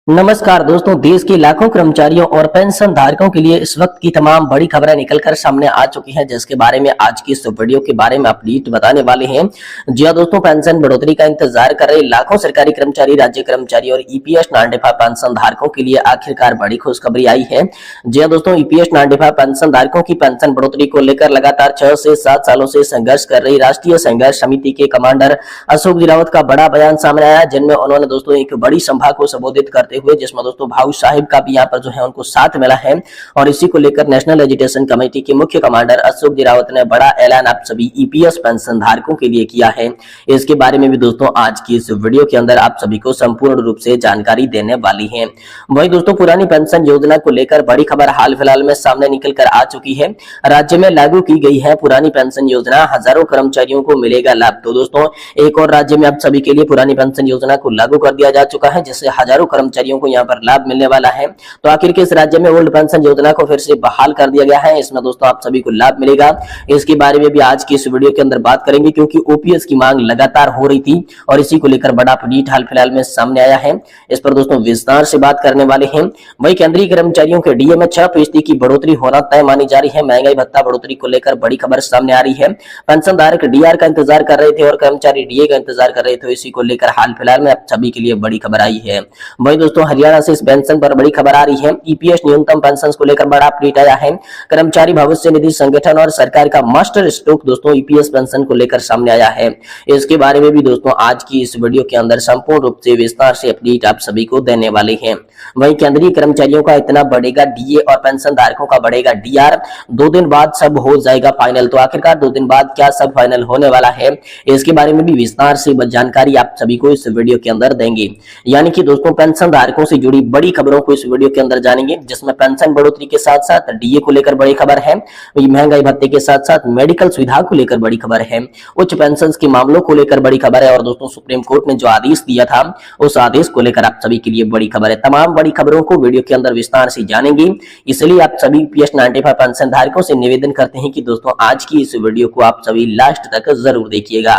नमस्कार दोस्तों, देश के लाखों कर्मचारियों और पेंशन धारकों के लिए इस वक्त की तमाम बड़ी खबरें निकलकर सामने आ चुकी हैं, जिसके बारे में आज की इस वीडियो के बारे में अपडेट बताने वाले हैं। जी हां दोस्तों, पेंशन बढ़ोतरी का इंतजार कर रहे लाखों सरकारी कर्मचारी, राज्य कर्मचारी और ईपीएस 95 पेंशन धारकों के लिए आखिरकार बड़ी खुशखबरी आई है। जी हां दोस्तों, ईपीएस 95 पेंशन धारकों की पेंशन बढ़ोतरी को लेकर लगातार 6 से 7 सालों से संघर्ष कर रही राष्ट्रीय संघर्ष समिति के कमांडर अशोक रावत का बड़ा बयान सामने आया, जिनमें उन्होंने दोस्तों एक बड़ी सभा को संबोधित करते हुए, जिसमें दोस्तों भाऊ साहिब का भी यहाँ पर जो है उनको साथ मिला है, और इसी को लेकर नेशनल एजुकेशन कमेटी के मुख्य कमांडर अशोक रावत ने बड़ा ऐलान आप सभी ईपीएस पेंशन धारकों के लिए किया है। इसके बारे में भी दोस्तों आज की इस वीडियो के अंदर आप सभी को संपूर्ण रूप से जानकारी देने वाली है। वहीं दोस्तों पुरानी पेंशन योजना को लेकर बड़ी खबर हाल फिलहाल में सामने निकल कर आ चुकी है। राज्य में लागू की गई है पुरानी पेंशन योजना, हजारों कर्मचारियों को मिलेगा लाभ। तो दोस्तों एक और राज्य में आप सभी के लिए पुरानी पेंशन योजना को लागू कर दिया जा चुका है, जिससे हजारों कर्मचारियों को यहाँ पर लाभ मिलने वाला है। तो आखिर किस राज्य में ओल्ड पेंशन योजना को फिर से बहाल कर दिया गया है, इसमें दोस्तों आप सभी को लाभ मिलेगा, इसके बारे में भी आज की इस वीडियो के अंदर बात करेंगे, क्योंकि ओपीएस की मांग लगातार हो रही थी और इसी को लेकर बड़ा अपडेट हाल फिलहाल में सामने आया है। इस पर दोस्तों विस्तार से बात करने वाले हैं। वही केंद्रीय कर्मचारियों के डीए में 6% की बढ़ोतरी होना तय मानी जा रही है। महंगाई भत्ता बढ़ोतरी को लेकर बड़ी खबर सामने आ रही है। पेंशन धारक डीआर का इंतजार कर रहे थे और कर्मचारी डीए का इंतजार कर रहे थे, इसी को लेकर हाल फिलहाल में आप सभी के लिए बड़ी खबर आई है। वही दोस्तों हरियाणा से इस पेंशन पर बड़ी खबर आ रही है। ईपीएस न्यूनतम पेंशन को लेकर बड़ा अपडेट आया है। कर्मचारी भविष्य निधि संगठन और सरकार का मास्टर स्ट्रोक दोस्तों ईपीएस पेंशन को लेकर सामने आया है। इसके बारे में भी दोस्तों आज की इस वीडियो के अंदर संपूर्ण रूप से विस्तार से अपडेट आप सभी को देने वाले हैं। वहीं केंद्रीय कर्मचारियों का इतना बढ़ेगा डीए और पेंशन धारकों का बढ़ेगा डीआर, 2 दिन बाद सब हो जाएगा फाइनल। तो आखिरकार 2 दिन बाद क्या सब फाइनल होने वाला है, इसके बारे में भी विस्तार से जानकारी आप सभी को इस वीडियो के अंदर देंगे। यानी कि दोस्तों पेंशन धारकों से जुड़ी बड़ी खबरों को इस वीडियो के अंदर जानेंगे, जिसमें पेंशन बढ़ोतरी के साथ साथ डीए को लेकर बड़ी खबर है, महंगाई भत्ते के साथ साथ मेडिकल सुविधा को लेकर बड़ी खबर है, उच्च पेंशन के मामलों को लेकर बड़ी खबर है, और दोस्तों सुप्रीम कोर्ट ने जो आदेश दिया था उस आदेश को लेकर आप सभी के लिए बड़ी खबर है। तमाम बड़ी खबरों को वीडियो के अंदर विस्तार से जानेंगे, इसलिए आप सभी ईपीएस 95 पेंशन धारकों से निवेदन करते हैं कि दोस्तों आज की इस वीडियो को आप सभी लास्ट तक जरूर देखिएगा।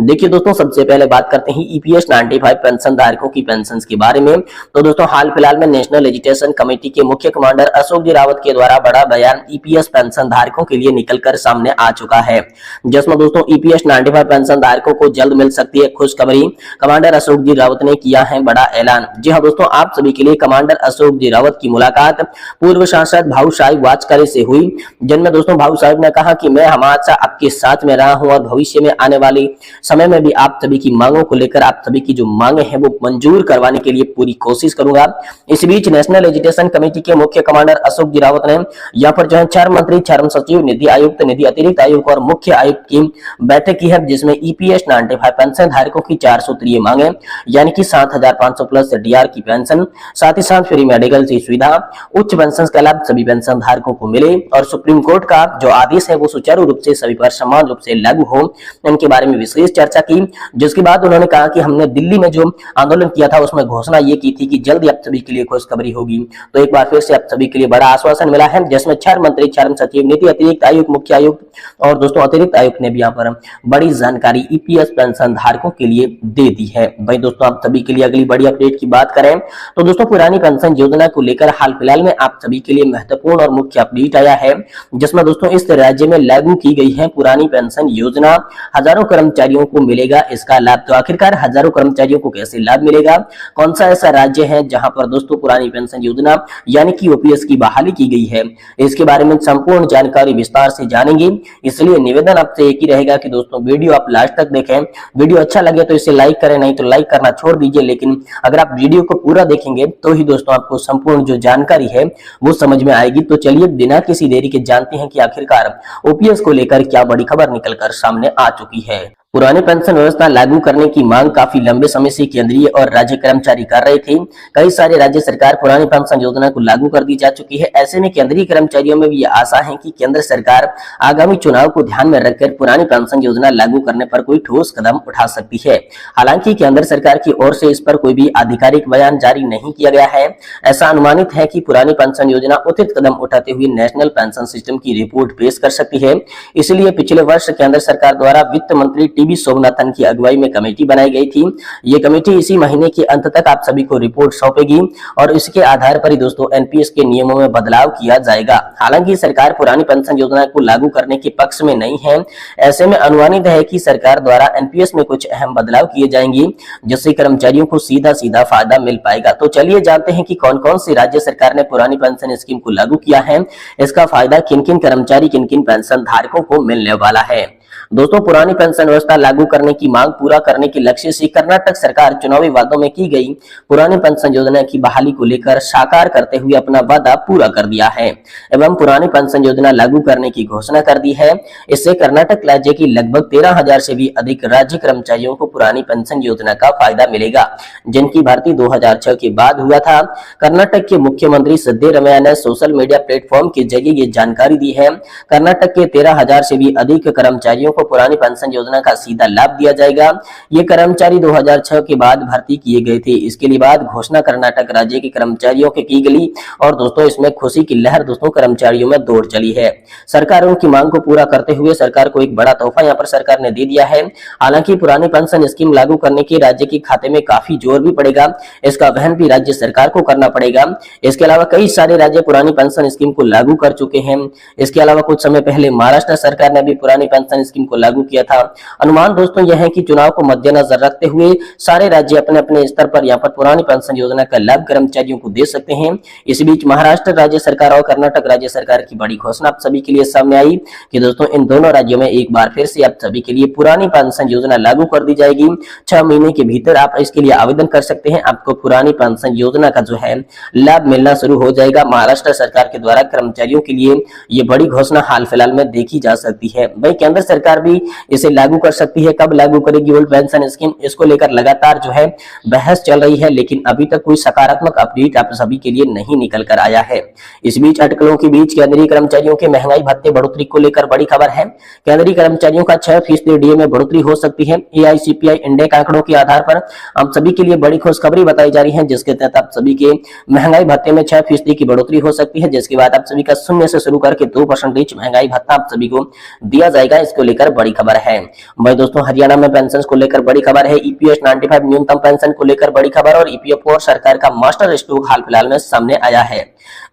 देखिए दोस्तों सबसे पहले बात करते हैं ईपीएस 95 पेंशन धारकों की पेंशन के बारे में। तो दोस्तों हाल फिलहाल में नेशनल एजुकेशन कमेटी के मुख्य कमांडर अशोक रावत के द्वारा बड़ा बयान ईपीएस पेंशन धारकों के लिए निकलकर सामने आ चुका है, जिसमें दोस्तों ईपीएस 95 पेंशन धारकों को जल्द मिल सकती है खुशखबरी। कमांडर अशोक रावत ने किया है बड़ा ऐलान। जी हाँ दोस्तों, आप सभी के लिए कमांडर अशोक रावत की मुलाकात पूर्व सांसद भाऊ साहिब वाजपेयी से हुई, जिनमें दोस्तों भाऊ साहिब ने कहा कि मैं हमेशा आपके साथ में रहा हूं और भविष्य में आने वाले समय में भी आप सभी की मांगों को लेकर, आप सभी की जो मांगे हैं वो मंजूर करवाने के लिए पूरी कोशिश करूंगा। इस बीच नेशनल एजुकेशन कमेटी के मुख्य कमांडर अशोक रावत ने यहाँ पर जो है 4 मंत्री, 4 सचिव, निधि आयुक्त, निधि अतिरिक्त आयुक्त और मुख्य आयुक्त की बैठक की है, जिसमें ईपीएस 95 पेंशन धारकों की 4 सूत्रीय मांगे, यानी कि 7,500 प्लस डीआर की पेंशन, साथ ही साथ फ्री मेडिकल की सुविधा, उच्च पेंशन का लाभ सभी पेंशन धारकों को मिले, और सुप्रीम कोर्ट का जो आदेश है वो सुचारू रूप से सभी पर समान रूप से लागू हो, इनके बारे में विशेष चर्चा की। जिसके बाद उन्होंने कहा कि हमने दिल्ली में जो आंदोलन किया था उसमें घोषणा ये की थी कि जल्दी आप सभी के लिए खुशखबरी होगी। तो एक बार फिर से आप सभी के लिए बड़ा आश्वासन मिला है, जिसमें 4 मंत्री, 4 सचिव, नीति अतिरिक्त आयुक्त, मुख्य आयुक्त और दोस्तों अतिरिक्त आयुक्त ने भी यहाँ पर बड़ी जानकारी ईपीएस पेंशन धारकों के लिए दे दी है। भाई दोस्तों आप सभी के लिए अगली बड़ी अपडेट की बात करें तो दोस्तों पुरानी पेंशन योजना को लेकर हाल फिलहाल में आप सभी के लिए महत्वपूर्ण और मुख्य अपडेट आया है, जिसमें दोस्तों इस राज्य में लागू की गई है पुरानी पेंशन योजना, हजारों कर्मचारियों को मिलेगा इसका लाभ। तो आखिरकार हजारों कर्मचारियों को कैसे लाभ मिलेगा, कौन सा ऐसा राज्य है जहां पर दोस्तों पुरानी पेंशन योजना यानी कि ओपीएस की बहाली की गई है, इसके बारे में संपूर्ण जानकारी विस्तार से जानेंगे। इसलिए निवेदन आपसे एक ही रहेगा कि दोस्तों वीडियो आप लास्ट तक देखें। वीडियो अच्छा लगे तो इसे लाइक करें, नहीं तो लाइक करना छोड़ दीजिए, लेकिन अगर आप वीडियो को पूरा देखेंगे तो ही दोस्तों आपको संपूर्ण जो जानकारी है वो समझ में आएगी। तो चलिए बिना किसी देरी के जानते हैं कि आखिरकार ओपीएस को लेकर क्या बड़ी खबर निकलकर सामने आ चुकी है। पुरानी पेंशन व्यवस्था लागू करने की मांग काफी लंबे समय से केंद्रीय और राज्य कर्मचारी कर रहे थे। कई सारे राज्य सरकार पुरानी पेंशन योजना को लागू कर दी जा चुकी है। ऐसे में केंद्रीय कर्मचारियों में भी आशा है कि केंद्र सरकार आगामी चुनाव को ध्यान में रखकर पुरानी पेंशन योजना लागू करने पर कोई ठोस कदम उठा सकती है। हालांकि केंद्र सरकार की ओर से इस पर कोई भी आधिकारिक बयान जारी नहीं किया गया है। ऐसा अनुमानित है कि पुरानी पेंशन योजना उचित कदम उठाते हुए नेशनल पेंशन सिस्टम की रिपोर्ट पेश कर सकती है। इसलिए पिछले वर्ष केंद्र सरकार द्वारा वित्त मंत्री टीबी सोमनाथन की अगुवाई में कमेटी बनाई गई थी। ये कमेटी इसी महीने के अंत तक आप सभी को रिपोर्ट सौंपेगी और इसके आधार पर ही दोस्तों एनपीएस के नियमों में बदलाव किया जाएगा। हालांकि सरकार पुरानी पेंशन योजना को लागू करने के पक्ष में नहीं है। ऐसे में अनुमानित है कि सरकार द्वारा एनपीएस में कुछ अहम बदलाव किए जाएंगे, जिससे कर्मचारियों को सीधा सीधा फायदा मिल पाएगा। तो चलिए जानते हैं कि कौन कौन सी राज्य सरकार ने पुरानी पेंशन स्कीम को लागू किया है, इसका फायदा किन किन कर्मचारी किन किन पेंशन धारकों को मिलने वाला है। दोस्तों, पुरानी पेंशन व्यवस्था लागू करने की मांग पूरा करने के लक्ष्य से कर्नाटक सरकार चुनावी वादों में की गई पुरानी पेंशन योजना की बहाली को लेकर साकार करते हुए अपना वादा पूरा कर दिया है एवं पुरानी पेंशन योजना लागू करने की घोषणा कर दी है। इससे कर्नाटक राज्य की लगभग 13,000 से भी अधिक राज्य कर्मचारियों को पुरानी पेंशन योजना का फायदा मिलेगा, जिनकी भर्ती 2006 के बाद हुआ था। कर्नाटक के मुख्यमंत्री सिद्धरामैया ने सोशल मीडिया प्लेटफॉर्म के जरिए ये जानकारी दी है। कर्नाटक के 13,000 से भी अधिक कर्मचारियों को पुरानी पेंशन योजना का सीधा लाभ दिया जाएगा। ये कर्मचारी 2006 के बाद भर्ती किए गए थे। इसके लिए बाद घोषणा कर्नाटक राज्य के कर्मचारियों की गई और दोस्तों इसमें खुशी की लहर दोस्तों कर्मचारियों में दौड़ चली है। सरकार उनकी मांग को पूरा करते हुए सरकार को एक बड़ा तोहफा यहाँ पर सरकार ने दे दिया है। हालांकि पुरानी पेंशन स्कीम लागू करने के राज्य के खाते में काफी जोर भी पड़ेगा, इसका वहन भी राज्य सरकार को करना पड़ेगा। इसके अलावा कई सारे राज्य पुरानी पेंशन स्कीम को लागू कर चुके हैं। इसके अलावा कुछ समय पहले महाराष्ट्र सरकार ने भी पुरानी पेंशन स्कीम को लागू किया था। अनुमान दोस्तों यह है कि चुनाव को मद्देनजर रखते हुए सारे राज्य अपने अपने स्तर पर यहाँ पर पुरानी पेंशन योजना का लाभ कर्मचारियों को दे सकते हैं। इस बीच महाराष्ट्र राज्य सरकार और कर्नाटक राज्य सरकार की बड़ी घोषणा आप सभी के लिए सामने आई कि दोस्तों इन दोनों राज्यों में एक बार फिर से आप सभी के लिए पुरानी पेंशन योजना लागू कर दी जाएगी। 6 महीने के भीतर आप इसके लिए आवेदन कर सकते हैं। आपको पुरानी पेंशन योजना का जो है लाभ मिलना शुरू हो जाएगा। महाराष्ट्र सरकार के द्वारा कर्मचारियों के लिए ये बड़ी घोषणा हाल फिलहाल में देखी जा सकती है। भाई केंद्र सरकार भी इसे लागू कर सकती है। कब लागू करेगी ओल्ड पेंशन स्कीम, इसको लेकर लगातार जो है बहस चल रही है, लेकिन अभी तक कोई सकारात्मक अपडेट आप सभी के लिए नहीं निकल कर आया है। इस बीच अटकलों के बीच केंद्रीय कर्मचारियों के महंगाई भत्ते बढ़ोतरी को लेकर बड़ी खबर है। केंद्रीय कर्मचारियों का 6% डीए में बढ़ोतरी हो सकती है। एआईसीपीआई इंडेक्स आंकड़ों के आधार पर आप सभी के लिए बड़ी खुशखबरी बताई जा रही है, जिसके तहत आप सभी के महंगाई भत्ते में 6% की बढ़ोतरी हो सकती है, जिसके बाद आप सभी का 0 से शुरू करके 2% महंगाई भत्ता आप सभी को दिया जाएगा। इसको लेकर बड़ी खबर है। भाई दोस्तों, हरियाणा में पेंशन को लेकर बड़ी खबर है। ईपीएस 95 न्यूनतम पेंशन को लेकर बड़ी खबर और ईपीएफओ और सरकार का मास्टर स्ट्रोक हाल फिलहाल में सामने आया है।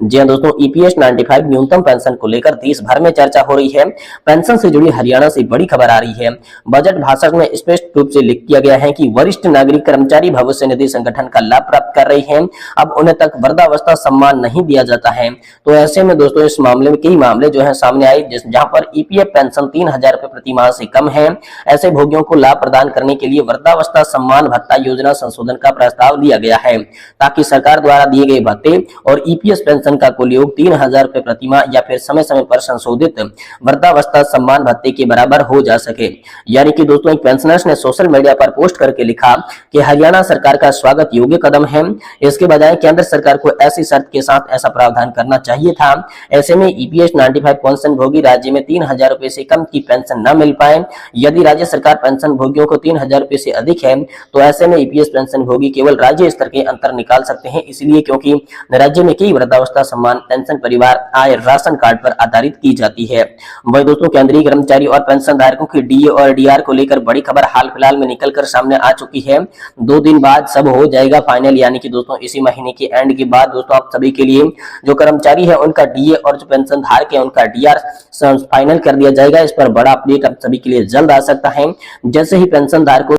जी हां दोस्तों, ईपीएस 95 न्यूनतम पेंशन को लेकर देश भर में चर्चा हो रही है। पेंशन से जुड़ी हरियाणा से बड़ी खबर आ रही है। बजट भाषण में स्पष्ट रूप से लिख दिया गया है कि वरिष्ठ नागरिक कर्मचारी भविष्य निधि संगठन का लाभ प्राप्त कर रही हैं। अब उन्हें तक वृद्धावस्था सम्मान नहीं दिया जाता है। तो ऐसे में दोस्तों इस मामले में कई मामले जो है सामने आए, जहां पर ईपीएफ पेंशन 3,000 रुपए प्रति माह से कम है। ऐसे भोगियों को लाभ प्रदान करने के लिए वृद्धावस्था सम्मान भत्ता योजना संशोधन का प्रस्ताव दिया गया है, ताकि सरकार द्वारा दिए गए भत्ते और ईपीएस पेंशन का कुल योग 3,000 रुपए प्रति माह या फिर समय समय पर संशोधित वृद्धावस्था सम्मान भत्ते के बराबर हो जा सके। यानी कि दोस्तों एक पेंशनर्स ने सोशल मीडिया पर पोस्ट करके लिखा कि हरियाणा सरकार का स्वागत योग्य कदम है। इसके बजाय केंद्र सरकार को ऐसी शर्त के साथ ऐसा प्रावधान करना चाहिए था। ऐसे में ईपीएस 95 पेंशन भोगी राज्य में 3,000 रुपए से कम की पेंशन न मिल पाए। यदि राज्य सरकार पेंशन भोगियों को 3,000 रुपए से अधिक है, तो ऐसे में ईपीएस पेंशन भोगी केवल राज्य स्तर के अंतर निकाल सकते हैं। इसलिए क्योंकि राज्य में कई वृद्धावस्था सम्मान पेंशन परिवार आय राशन कार्ड पर आधारित की जाती है। वही दोस्तों केंद्रीय कर्मचारी और पेंशन धारकों की डीए और डीआर को लेकर बड़ी खबर हाल फिलहाल में निकलकर सामने आ चुकी है। 2 दिन बाद सब हो जाएगा फाइनल, यानी कि दोस्तों इसी महीने के एंड के बाद दोस्तों आप सभी के लिए जो कर्मचारी है उनका डीए और जो पेंशन धारक है उनका डीआर फाइनल कर दिया जाएगा। इस पर बड़ा अपडेट आप सभी के लिए जल्द आ सकता है। जैसे ही पेंशन धारकों